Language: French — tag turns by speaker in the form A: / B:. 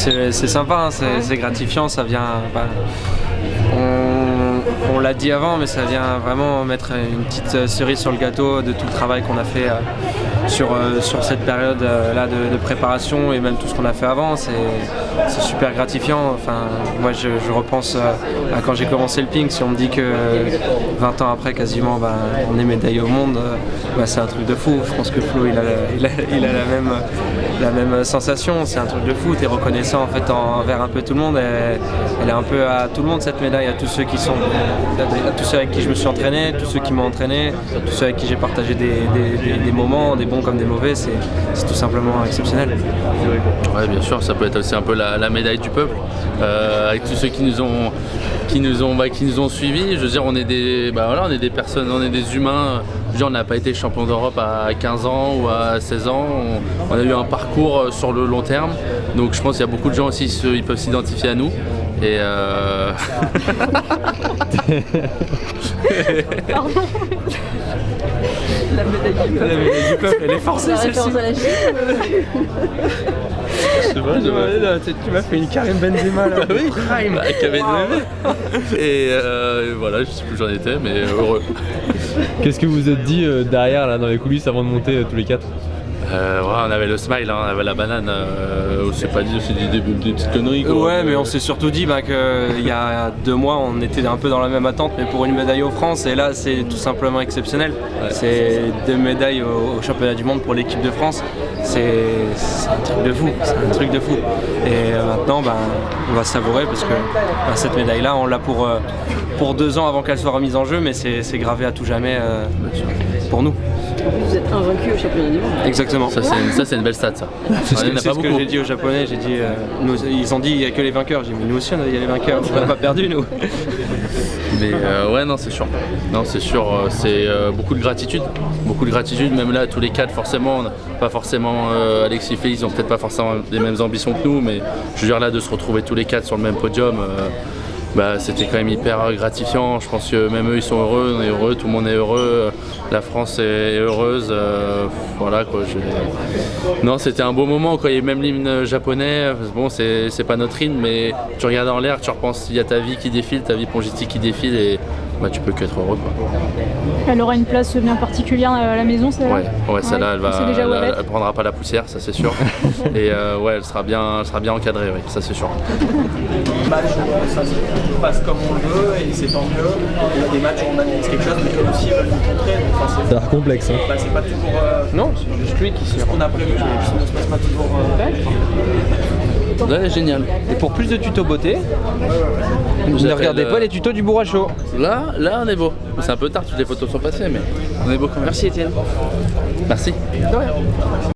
A: C'est sympa, hein, c'est gratifiant, ça vient... on l'a dit avant, mais ça vient vraiment mettre une petite cerise sur le gâteau de tout le travail qu'on a fait sur cette période là de préparation et même tout ce qu'on a fait avant. C'est super gratifiant. Enfin, moi je repense à quand j'ai commencé le ping. Si on me dit que 20 ans après quasiment on est médaillé au monde, c'est un truc de fou. Je pense que Flo il a la même sensation. C'est un truc de fou. Tu es reconnaissant en fait envers un peu tout le monde. Elle est un peu à tout le monde cette médaille, à tous ceux qui sont, à tous ceux avec qui je me suis entraîné, tous ceux qui m'ont entraîné, tous ceux avec qui j'ai partagé des moments, des bons comme des mauvais. C'est tout simplement exceptionnel.
B: Ouais, bien sûr, ça peut être aussi un peu la médaille du peuple, avec tous ceux qui nous ont suivis. Je veux dire, on est des personnes, on est des humains. Je veux dire, on n'a pas été champion d'Europe à 15 ans ou à 16 ans. On a eu un parcours sur le long terme. Donc je pense qu'il y a beaucoup de gens aussi, ils peuvent s'identifier à nous. Et
C: Pardon. La médaille du peuple, elle est forcée celle-ci. Tu m'as fait une Karim Benzema là.
B: Oui, Prime Et voilà, je sais plus où j'en étais, mais heureux.
D: Qu'est-ce que vous êtes dit derrière là dans les coulisses avant de monter tous les quatre?
B: On avait le smile, hein, on avait la banane, on s'est pas dit, c'est des petites conneries quoi.
A: Ouais, mais on s'est surtout dit qu'il y a 2 mois on était un peu dans la même attente, mais pour une médaille aux France, et là c'est tout simplement exceptionnel. Ouais. C'est 2 médailles au championnat du monde pour l'équipe de France, c'est un truc de fou, Et maintenant on va savourer parce que cette médaille là on l'a pour 2 ans avant qu'elle soit remise en jeu, mais c'est gravé à tout jamais pour nous.
C: Vous êtes invaincu au championnat du monde.
A: Exactement.
B: Ça c'est une belle stat ça.
A: C'est ce que j'ai dit aux Japonais, j'ai dit, ils ont dit il n'y a que les vainqueurs, j'ai dit mais nous aussi il y a les vainqueurs, on n'a pas perdu nous.
B: Mais ouais non c'est sûr, c'est beaucoup de gratitude, même là tous les 4 forcément, pas forcément Alexis Félix, ils ont peut-être pas forcément les mêmes ambitions que nous, mais je veux dire là de se retrouver tous les 4 sur le même podium, c'était quand même hyper gratifiant. Je pense que même eux ils sont heureux, on est heureux, tout le monde est heureux, la France est heureuse, voilà quoi. Non, c'était un beau moment quoi. Il y a même l'hymne japonais, bon c'est pas notre hymne, mais tu regardes en l'air, tu repenses, il y a ta vie qui défile, ta vie Pongiti qui défile et tu peux qu'être heureux quoi.
E: Elle aura une place bien particulière à la maison, celle-là.
B: Ouais, celle-là elle prendra pas la poussière, ça c'est sûr. Et elle sera bien encadrée, oui, ça c'est sûr.
F: Ça se passe comme on le veut et c'est tant mieux. Il y a des matchs où on analyse quelque chose, mais eux aussi veulent nous montrer.
D: Ça a l'air complexe. Hein.
F: C'est pas toujours.
A: Non, c'est juste lui qui sait.
F: Ce qu'on a prévu, ça ne se passe pas toujours.
B: Là, elle est géniale.
A: Et pour plus de tutos beauté, ne regardez pas les tutos du Bourracho.
B: Là, on est beau. C'est un peu tard, toutes les photos sont passées, mais on est beau quand même.
A: Merci Étienne.
B: Merci.
A: De rien.